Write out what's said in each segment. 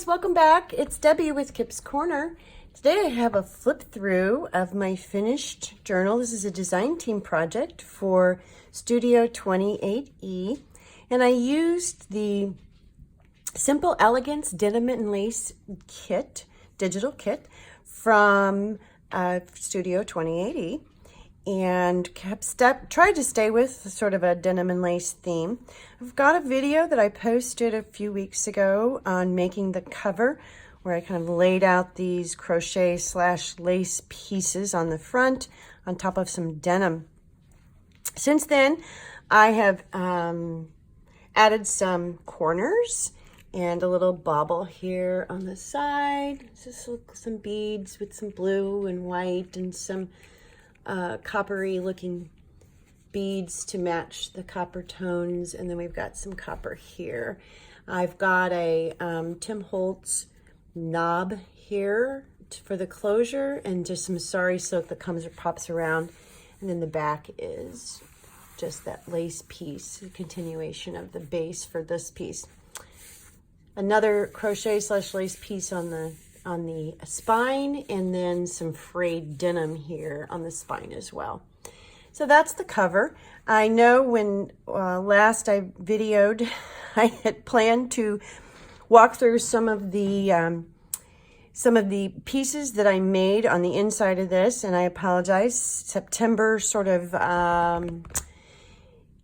guys, welcome back. It's Debbie with Kip's Corner. Today I have a flip through of my finished journal. This is a design team project for Studio 28E, and I used the Simple Elegance Denim and Lace kit, digital kit from Studio 28E, and tried to stay with sort of a denim and lace theme. I've got a video that I posted a few weeks ago on making the cover, where I kind of laid out these crochet / lace pieces on the front on top of some denim. Since then, I have added some corners and a little bobble here on the side. Just some beads with some blue and white and some coppery looking beads to match the copper tones, and then we've got some copper here. I've got a Tim Holtz knob here for the closure, and just some sari silk that comes or pops around, and then the back is just that lace piece, a continuation of the base for this piece. Another crochet / lace piece on the spine, and then some frayed denim here on the spine as well. So that's the cover. I know when last I videoed, I had planned to walk through some of the pieces that I made on the inside of this, and I apologize. September sort of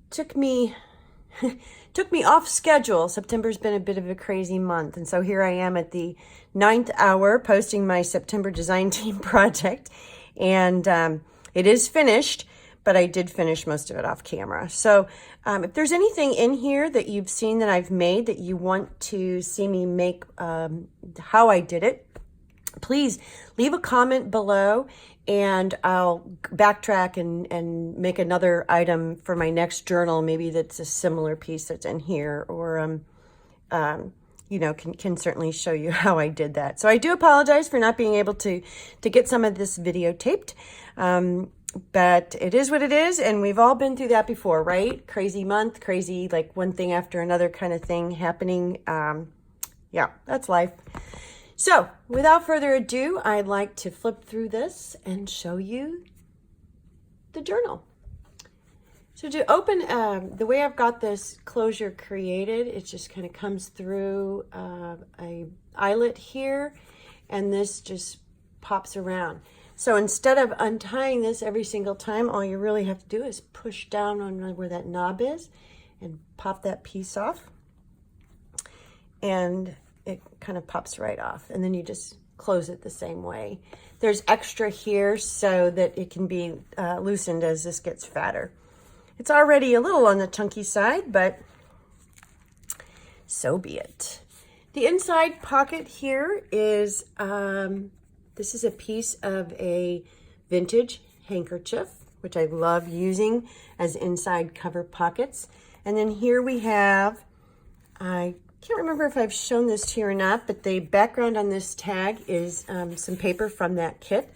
took me off schedule. September's been a bit of a crazy month, and so here I am at the 9th hour posting my September design team project, and it is finished, but I did finish most of it off camera. So if there's anything in here that you've seen that I've made that you want to see me make how I did it, please leave a comment below, and I'll backtrack and make another item for my next journal, maybe that's a similar piece that's in here, or you know, can certainly show you how I did that. So I do apologize for not being able to get some of this videotaped, but it is what it is, and we've all been through that before, right? Crazy month, crazy, like one thing after another kind of thing happening. Yeah, that's life. So without further ado, I'd like to flip through this and show you the journal. So to open, the way I've got this closure created, it just kind of comes through a eyelet here, and this just pops around. So instead of untying this every single time, all you really have to do is push down on where that knob is and pop that piece off, and it kind of pops right off, and then you just close it the same way. There's extra here so that it can be loosened as this gets fatter. It's already a little on the chunky side, but so be it. The inside pocket here is, this is a piece of a vintage handkerchief, which I love using as inside cover pockets. And then here we have, I can't remember if I've shown this to you or not, but the background on this tag is some paper from that kit.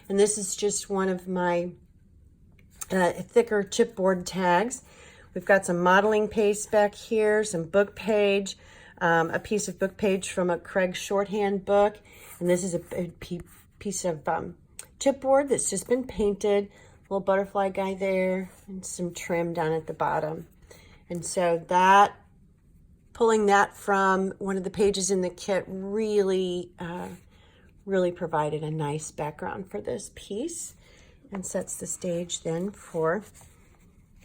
And this is just one of my thicker chipboard tags. We've got some modeling paste back here, some book page, a piece of book page from a Craig shorthand book, and this is a piece of chipboard that's just been painted, little butterfly guy there, and some trim down at the bottom. And so that, pulling that from one of the pages in the kit really provided a nice background for this piece, and sets the stage then for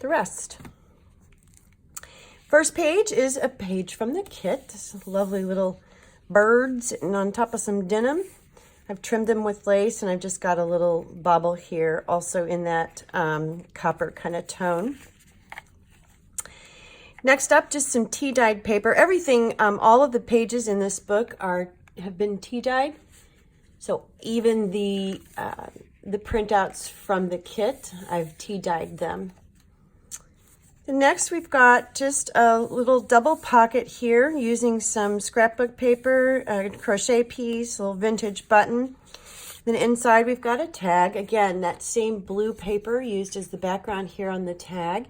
the rest. First page is a page from the kit. This is lovely little bird sitting on top of some denim. I've trimmed them with lace, and I've just got a little bobble here also in that copper kind of tone. Next up, just some tea-dyed paper. Everything, all of the pages in this book have been tea-dyed. So even the printouts from the kit, I've tea-dyed them. And next, we've got just a little double pocket here using some scrapbook paper, a crochet piece, a little vintage button. Then inside, we've got a tag. Again, that same blue paper used as the background here on the tag.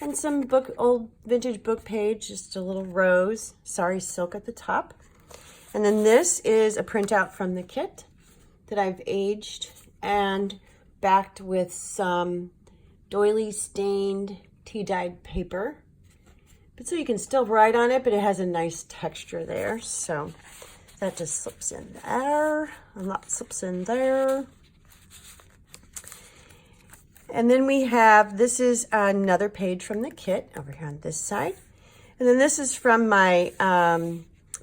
And some old vintage book page, just a little rose, sari silk at the top. And then this is a printout from the kit that I've aged and backed with some doily stained tea dyed paper. But so you can still write on it, but it has a nice texture there. So that just slips in there, and that slips in there. And then we have, this is another page from the kit over here on this side. And then this is from my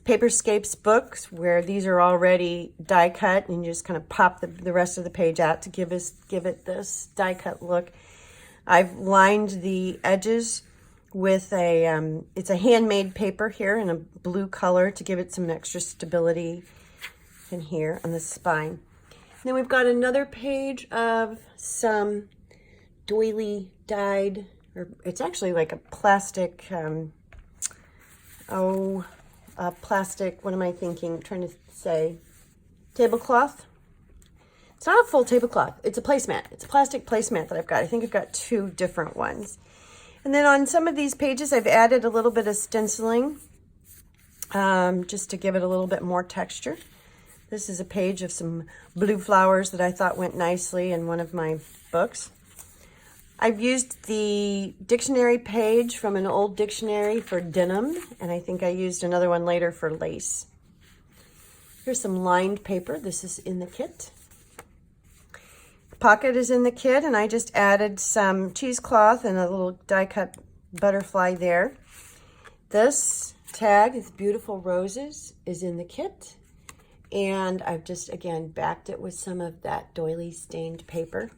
Paperscapes books, where these are already die cut, and you just kind of pop the rest of the page out to give it this die cut look. I've lined the edges with it's a handmade paper here in a blue color to give it some extra stability in here on the spine. And then we've got another page of some doily dyed, or it's actually like a plastic, plastic, what am I thinking? I'm trying to say tablecloth. It's not a full tablecloth. It's a placemat. It's a plastic placemat that I've got. I think I've got 2 different ones. And then on some of these pages, I've added a little bit of stenciling just to give it a little bit more texture. This is a page of some blue flowers that I thought went nicely in one of my books. I've used the dictionary page from an old dictionary for denim, and I think I used another one later for lace. Here's some lined paper. This is in the kit. The pocket is in the kit, and I just added some cheesecloth and a little die-cut butterfly there. This tag, with beautiful roses, is in the kit, and I've just, again, backed it with some of that doily stained paper.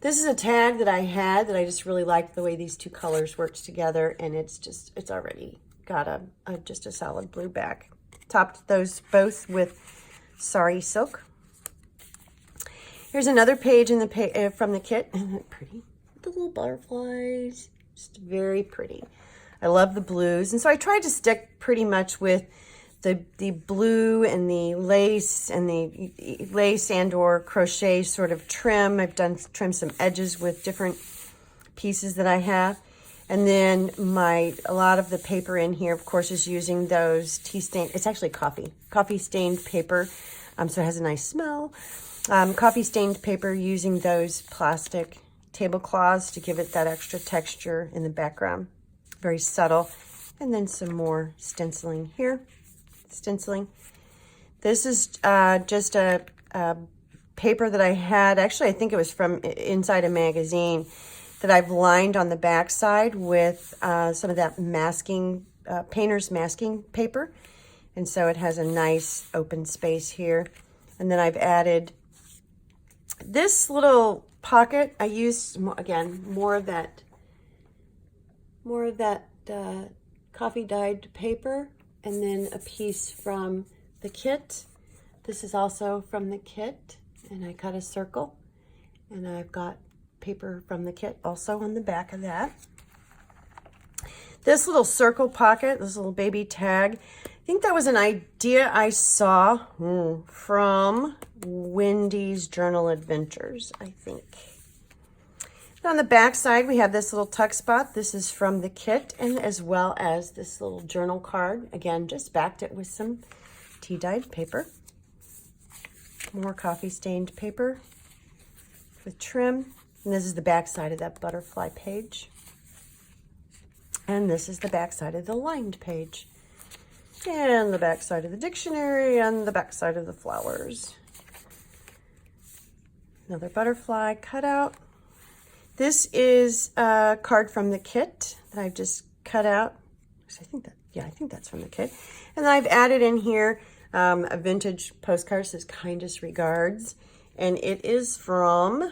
This is a tag that I had that I just really liked the way these 2 colors worked together, and it's already got just a solid blue back. Topped those both with sari silk. Here's another page in the from the kit. Isn't it pretty? The little butterflies, just very pretty. I love the blues, and so I tried to stick pretty much with the blue and the lace and or crochet sort of trim. I've trimmed some edges with different pieces that I have. And then a lot of the paper in here, of course, is using those tea stained, it's actually coffee stained paper. So it has a nice smell. Coffee stained paper using those plastic tablecloths to give it that extra texture in the background. Very subtle. And then some more stenciling here. This is just a paper that I had. Actually, I think it was from inside a magazine that I've lined on the back side with some of that masking, painter's masking paper. And so it has a nice open space here. And then I've added this little pocket. I used, again, more of that coffee dyed paper. And then a piece from the kit. This is also from the kit, and I cut a circle, and I've got paper from the kit also on the back of that. This little circle pocket, this little baby tag, I think that was an idea I saw from Wendy's Journal Adventures, I think. On the back side, we have this little tuck spot. This is from the kit, and as well as this little journal card. Again, just backed it with some tea-dyed paper. More coffee-stained paper with trim. And this is the back side of that butterfly page. And this is the back side of the lined page. And the back side of the dictionary, and the back side of the flowers. Another butterfly cutout. This is a card from the kit that I've just cut out. I think that's from the kit. And I've added in here a vintage postcard that says kindest regards. And it is from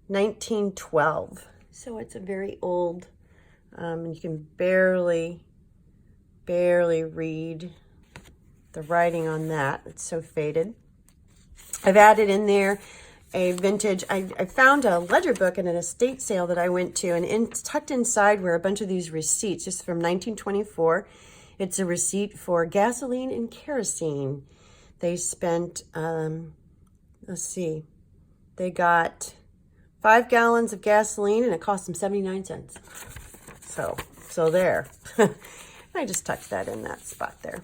1912. So it's a very old, and you can barely read the writing on that. It's so faded. I've added in there a vintage, I found a ledger book at an estate sale that I went to, and tucked inside were a bunch of these receipts, just from 1924. It's a receipt for gasoline and kerosene. They spent, let's see, they got 5 gallons of gasoline, and it cost them 79 cents. So there. I just tucked that in that spot there.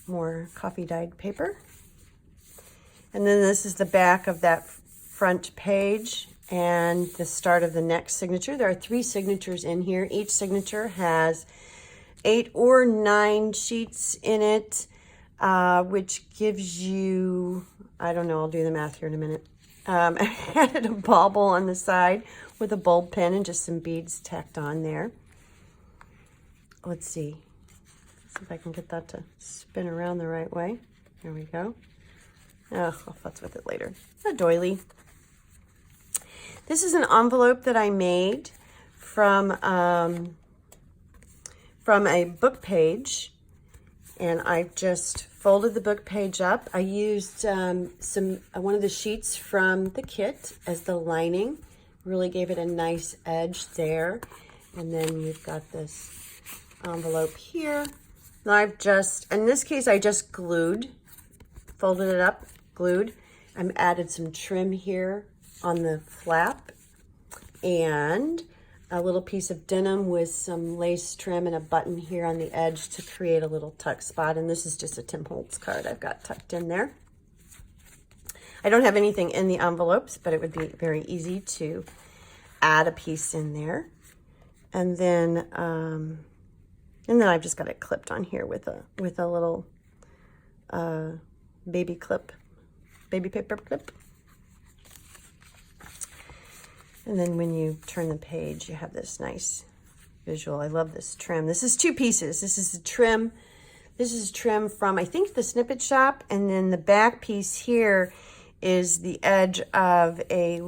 more coffee dyed paper. And then this is the back of that front page and the start of the next signature. There are 3 signatures in here. Each signature has 8 or 9 sheets in it, which gives you, I don't know, I'll do the math here in a minute. I added a bauble on the side with a bulb pin and just some beads tacked on there. Let's see if I can get that to spin around the right way. There we go. Oh, I'll futz with it later. A doily. This is an envelope that I made from a book page, and I just folded the book page up. I used one of the sheets from the kit as the lining. Really gave it a nice edge there. And then we've got this envelope here. Now in this case, I just glued, folded it up, glued. I added some trim here on the flap and a little piece of denim with some lace trim and a button here on the edge to create a little tuck spot. And this is just a Tim Holtz card I've got tucked in there. I don't have anything in the envelopes, but it would be very easy to add a piece in there. And then I've just got it clipped on here with a little baby paper clip. And then when you turn the page, you have this nice visual. I love this trim. This is 2 pieces. This is the trim. This is trim from, I think, the Snippet Shop. And then the back piece here is the edge of a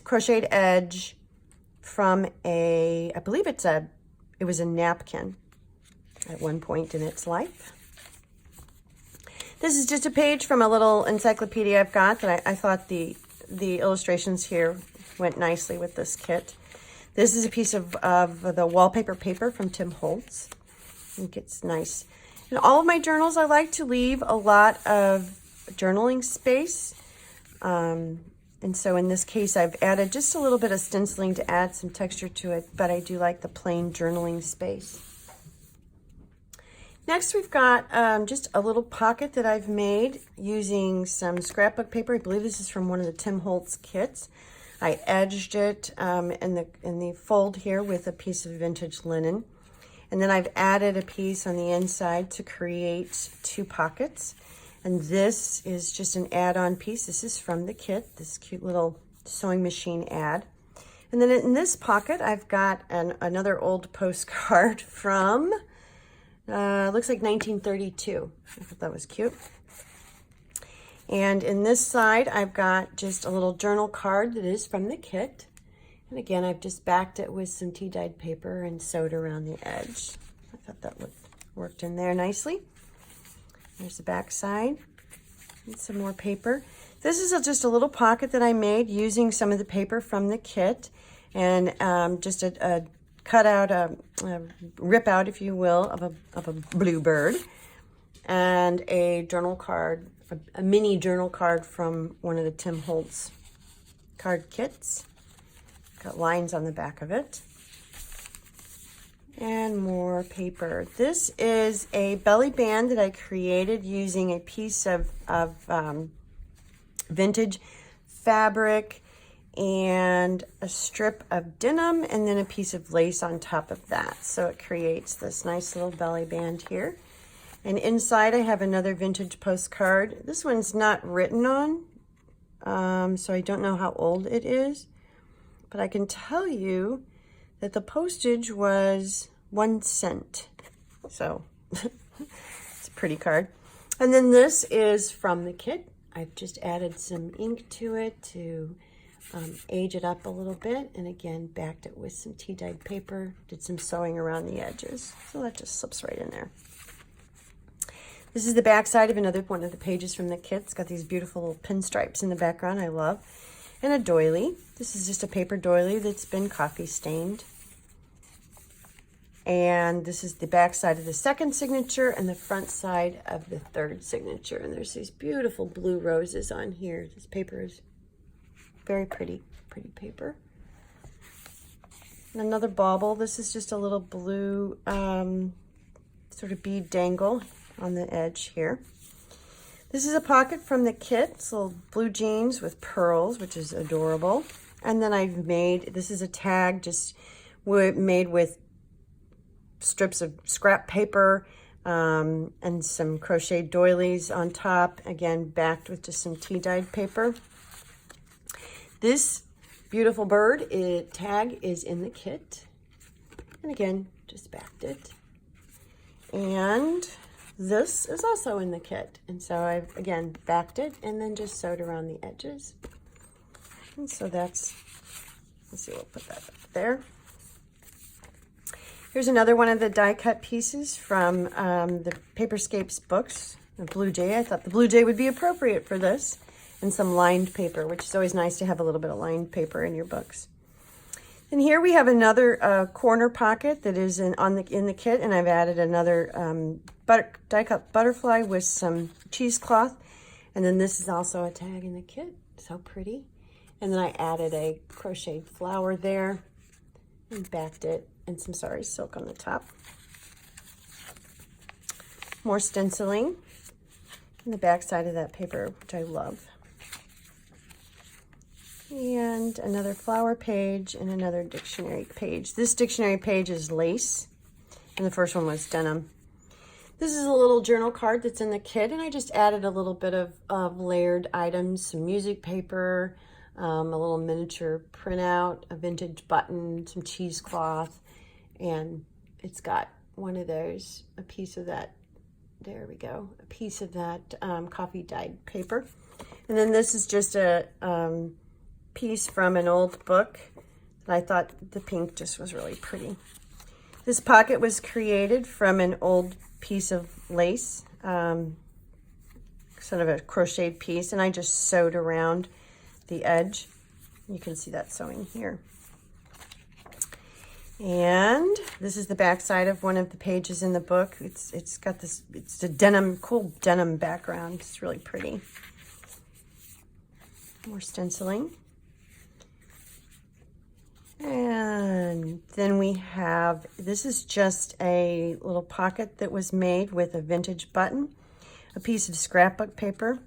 crocheted edge from I believe it was a napkin at one point in its life. This is just a page from a little encyclopedia I've got that I thought the illustrations here went nicely with this kit. This is a piece of the wallpaper paper from Tim Holtz. I think it's nice. In all of my journals, I like to leave a lot of journaling space. And so in this case, I've added just a little bit of stenciling to add some texture to it, but I do like the plain journaling space. Next, we've got just a little pocket that I've made using some scrapbook paper. I believe this is from one of the Tim Holtz kits. I edged it in the fold here with a piece of vintage linen. And then I've added a piece on the inside to create 2 pockets. And this is just an add-on piece. This is from the kit, this cute little sewing machine ad. And then in this pocket, I've got another old postcard from, looks like 1932. I thought that was cute. And in this side, I've got just a little journal card that is from the kit. And again, I've just backed it with some tea-dyed paper and sewed around the edge. I thought that worked in there nicely. There's the back side and some more paper. This is just a little pocket that I made using some of the paper from the kit and just a cut out, a rip out, if you will, of a bluebird and a journal card, a mini journal card from one of the Tim Holtz card kits. Got lines on the back of it. And more paper. This is a belly band that I created using a piece of vintage fabric and a strip of denim and then a piece of lace on top of that. So it creates this nice little belly band here. And inside I have another vintage postcard. This one's not written on, so I don't know how old it is. But I can tell you that the postage was 1 cent. So it's a pretty card. And then this is from the kit. I've just added some ink to it to age it up a little bit. And again, backed it with some tea-dyed paper. Did some sewing around the edges. So that just slips right in there. This is the back side of another one of the pages from the kit. It's got these beautiful little pinstripes in the background I love. And a doily. This is just a paper doily that's been coffee stained. And this is the back side of the second signature and the front side of the third signature. And there's these beautiful blue roses on here. This paper is very pretty, pretty paper. And another bauble. This is just a little blue sort of bead dangle on the edge here. This is a pocket from the kit. It's little blue jeans with pearls, which is adorable. And then I've made, this is a tag just made with strips of scrap paper and some crocheted doilies on top. Again, backed with just some tea-dyed paper. This beautiful bird tag is in the kit. And again, just backed it. And this is also in the kit. And so I've, again, backed it and then just sewed around the edges. And so that's, let's see, we'll put that up there. Here's another one of the die cut pieces from the Paperscapes books, the Blue Jay. I thought the Blue Jay would be appropriate for this. And some lined paper, which is always nice to have a little bit of lined paper in your books. And here we have another corner pocket that is in the kit, and I've added another die cut butterfly with some cheesecloth. And then this is also a tag in the kit, so pretty. And then I added a crocheted flower there and backed it, and some sari silk on the top. More stenciling in the back side of that paper, which I love. And another flower page and another dictionary page. This dictionary page is lace, and the first one was denim. This is a little journal card that's in the kit, and I just added a little bit of layered items, some music paper, a little miniature printout, a vintage button, some cheesecloth, and it's got one of those, a piece of that, there we go, a piece of that coffee dyed paper. And then this is just a piece from an old book that I thought the pink just was really pretty. This pocket was created from an old piece of lace, sort of a crocheted piece, and I just sewed around the edge. You can see that sewing here. And this is the back side of one of the pages in the book. It's got this, it's a denim, cool denim background. It's really pretty. More stenciling. And then we have, this is just a little pocket that was made with a vintage button, a piece of scrapbook paper.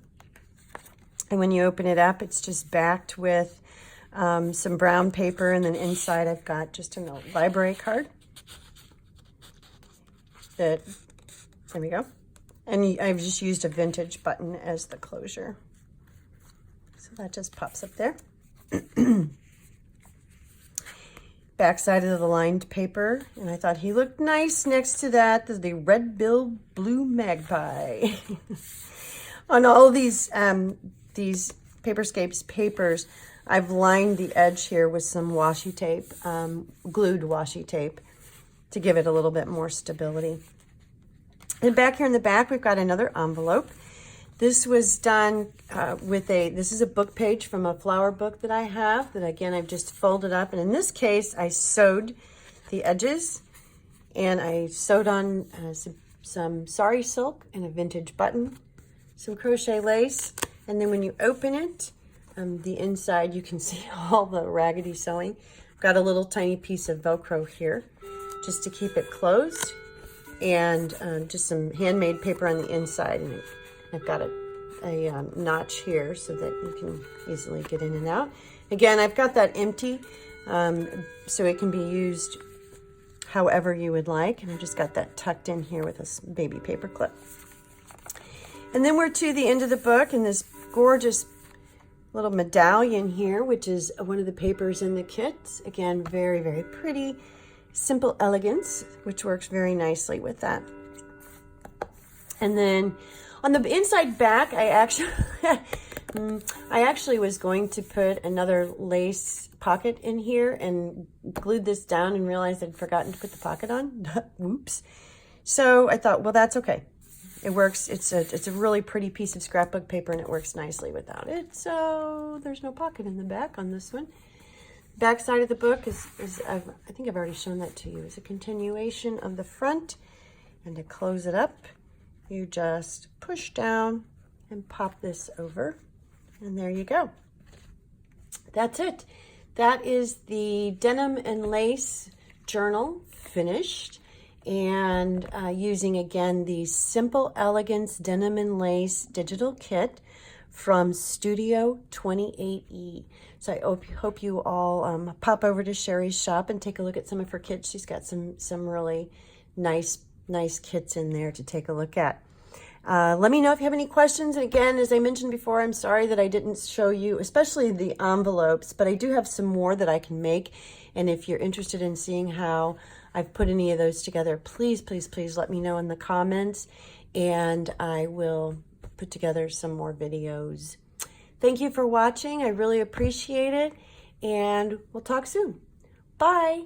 And when you open it up, it's just backed with some brown paper, and then inside I've got just a library card. There we go. And I've just used a vintage button as the closure. So that just pops up there. Back side of the lined paper, and I thought he looked nice next to that. There's the red-billed blue magpie. On all of these Paperscapes papers, I've lined the edge here with some washi tape, glued washi tape, to give it a little bit more stability. And back here in the back, we've got another envelope. This was done this is a book page from a flower book that I have, that again, I've just folded up. And in this case, I sewed the edges, and I sewed on some sari silk and a vintage button, some crochet lace. And then when you open it, the inside, you can see all the raggedy sewing. I've got a little tiny piece of Velcro here just to keep it closed, and just some handmade paper on the inside. And I've got a notch here so that you can easily get in and out. Again, I've got that empty, so it can be used however you would like. And I've just got that tucked in here with a baby paper clip. And then we're to the end of the book, and this gorgeous little medallion here, which is one of the papers in the kit. Again, very, very pretty. Simple elegance, which works very nicely with that. And then on the inside back, I actually was going to put another lace pocket in here and glued this down and realized I'd forgotten to put the pocket on. Whoops. So I thought, well, that's okay. It works. It's a really pretty piece of scrapbook paper, and it works nicely without it. So there's no pocket in the back on this one. Back side of the book is I think I've already shown that to you. It's a continuation of the front, and to close it up, you just push down and pop this over, and there you go. That's it. That is the Denim and Lace Journal finished. and using again the Simple Elegance Denim and Lace digital kit from Studio 28E. So I hope you all pop over to Sherry's shop and take a look at some of her kits. She's got some really nice kits in there to take a look at. Let me know if you have any questions. And again, as I mentioned before, I'm sorry that I didn't show you, especially the envelopes, but I do have some more that I can make. And if you're interested in seeing how I've put any of those together, please let me know in the comments, and I will put together some more videos. Thank you for watching. I really appreciate it, and we'll talk soon. Bye.